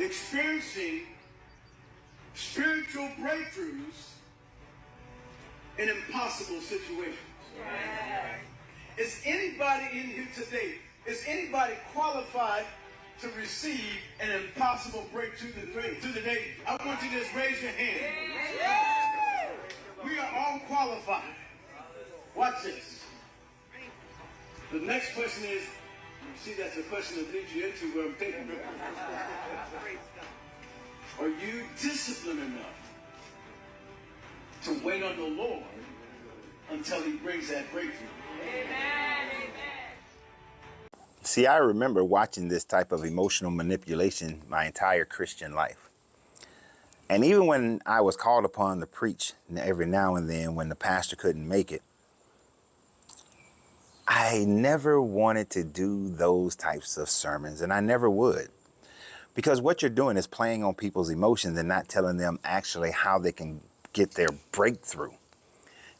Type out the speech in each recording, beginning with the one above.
experiencing spiritual breakthroughs in impossible situations. Is anybody in here today, is anybody qualified to receive an impossible breakthrough today? I want you to just raise your hand. We are all qualified. Watch this. The next question is, you see, that's a question that leads you into where I'm taking you. Are you disciplined enough to wait on the Lord until he brings that breakthrough? Amen. See, I remember watching this type of emotional manipulation my entire Christian life. And even when I was called upon to preach every now and then when the pastor couldn't make it, I never wanted to do those types of sermons, and I never would. Because what you're doing is playing on people's emotions and not telling them actually how they can get their breakthrough.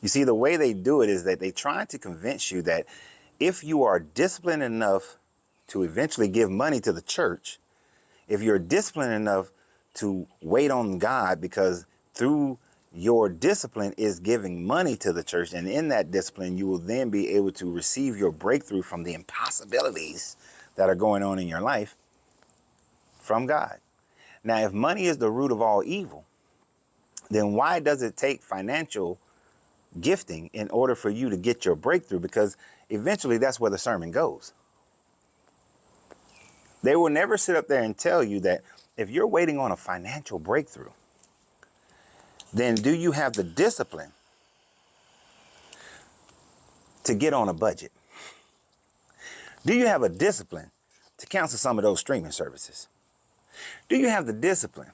You see, the way they do it is that they try to convince you that if you are disciplined enough to eventually give money to the church, if you're disciplined enough to wait on God, because through your discipline is giving money to the church, and in that discipline, you will then be able to receive your breakthrough from the impossibilities that are going on in your life from God. Now, if money is the root of all evil, then why does it take financial gifting in order for you to get your breakthrough? Because eventually that's where the sermon goes. They will never sit up there and tell you that if you're waiting on a financial breakthrough, then do you have the discipline to get on a budget? Do you have a discipline to cancel some of those streaming services? Do you have the discipline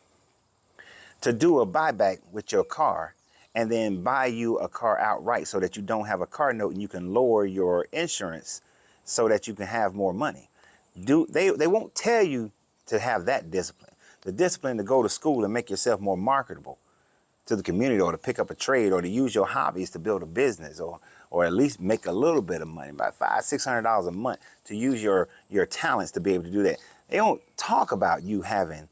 to do a buyback with your car and then buy you a car outright so that you don't have a car note and you can lower your insurance so that you can have more money? They won't tell you to have that discipline. The discipline to go to school and make yourself more marketable to the community, or to pick up a trade, or to use your hobbies to build a business, or at least make a little bit of money, about $500-600 a month, to use your talents to be able to do that. They don't talk about you having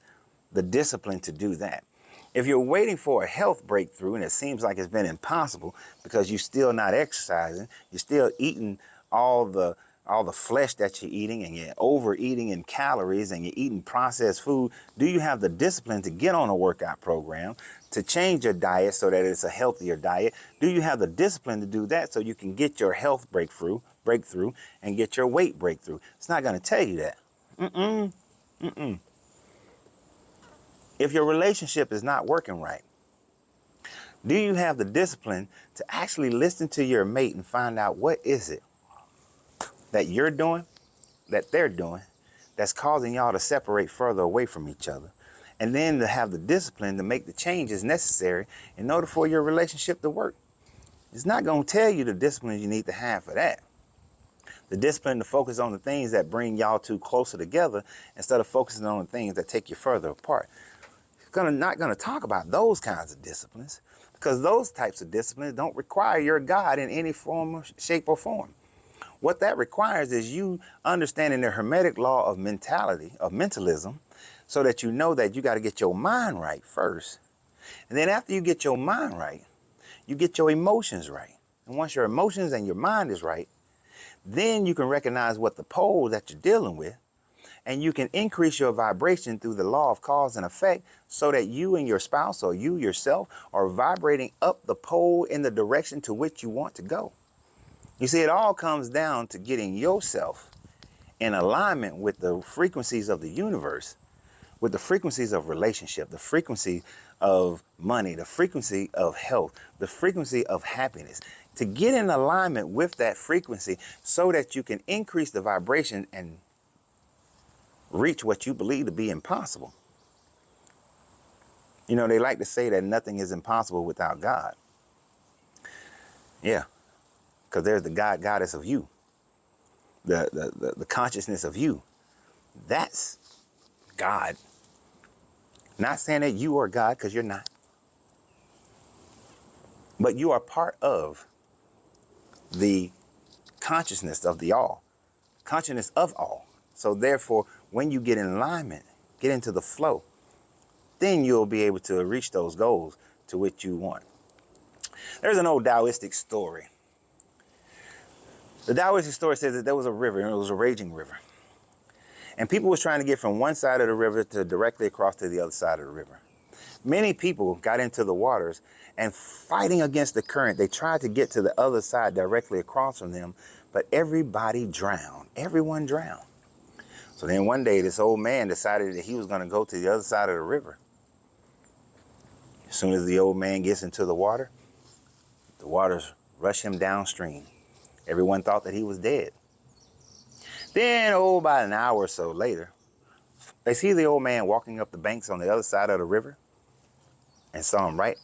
the discipline to do that. If you're waiting for a health breakthrough and it seems like it's been impossible because you're still not exercising, you're still eating all the flesh that you're eating, and you're overeating in calories, and you're eating processed food, do you have the discipline to get on a workout program, to change your diet so that it's a healthier diet? Do you have the discipline to do that so you can get your health breakthrough and get your weight breakthrough? It's not going to tell you that. If your relationship is not working right, do you have the discipline to actually listen to your mate and find out what is it that you're doing, that they're doing, that's causing y'all to separate further away from each other? And then to have the discipline to make the changes necessary in order for your relationship to work. It's not going to tell you the discipline you need to have for that. The discipline to focus on the things that bring y'all two closer together instead of focusing on the things that take you further apart. Not going to talk about those kinds of disciplines, because those types of disciplines don't require your God in any form, shape, or form. What that requires is you understanding the Hermetic law of mentalism, so that you know that you got to get your mind right first. And then after you get your mind right, you get your emotions right. And once your emotions and your mind is right, then you can recognize what the pole that you're dealing with, and you can increase your vibration through the law of cause and effect, so that you and your spouse, or you yourself, are vibrating up the pole in the direction to which you want to go. You see, it all comes down to getting yourself in alignment with the frequencies of the universe, with the frequencies of relationship, the frequency of money, the frequency of health, the frequency of happiness. To get in alignment with that frequency so that you can increase the vibration and reach what you believe to be impossible. You know, they like to say that nothing is impossible without God. Yeah, because there's the goddess of you, the consciousness of you. That's God. Not saying that you are God, because you're not. But you are part of the consciousness of the all, consciousness of all. So therefore, when you get in alignment get into the flow, then you'll be able to reach those goals to which you want. There's an old Taoistic story. The Taoistic story says that there was a river, and it was a raging river. And people was trying to get from one side of the river to directly across to the other side of the river. Many people got into the waters and fighting against the current, they tried to get to the other side directly across from them, but everybody drowned. Everyone drowned. So then one day this old man decided that he was going to go to the other side of the river. As soon as the old man gets into the waters rush him downstream. Everyone thought that he was dead. Then, about an hour or so later, they see the old man walking up the banks on the other side of the river and saw him right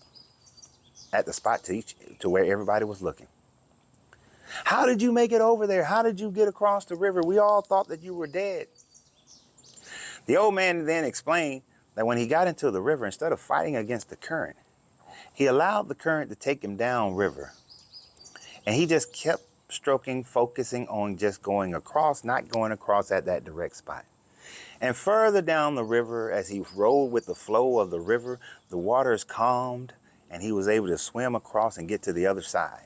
at the spot to where everybody was looking. How did you make it over there? How did you get across the river? We all thought that you were dead. The old man then explained that when he got into the river, instead of fighting against the current, he allowed the current to take him down river. And he just kept focusing on just going across, not going across at that direct spot. And further down the river, as he rode with the flow of the river, the waters calmed and he was able to swim across and get to the other side.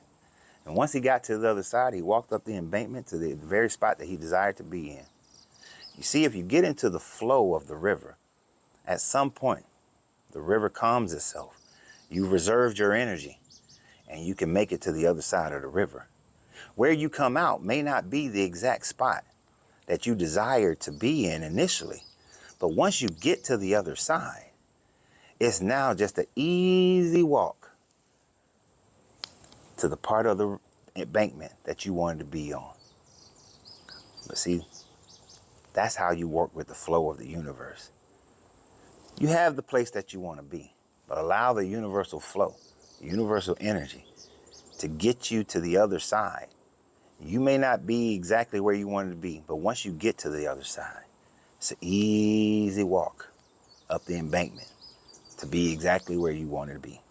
And once he got to the other side, he walked up the embankment to the very spot that he desired to be in. You see, if you get into the flow of the river, at some point, the river calms itself. You've reserved your energy and you can make it to the other side of the river. Where you come out may not be the exact spot that you desired to be in initially, but once you get to the other side, it's now just an easy walk to the part of the embankment that you wanted to be on. But see, that's how you work with the flow of the universe. You have the place that you want to be, but allow the universal flow, the universal energy to get you to the other side. You may not be exactly where you wanted to be, but once you get to the other side, it's an easy walk up the embankment to be exactly where you wanted to be.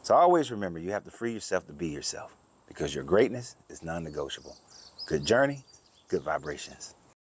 So always remember, you have to free yourself to be yourself because your greatness is non-negotiable. Good journey, good vibrations.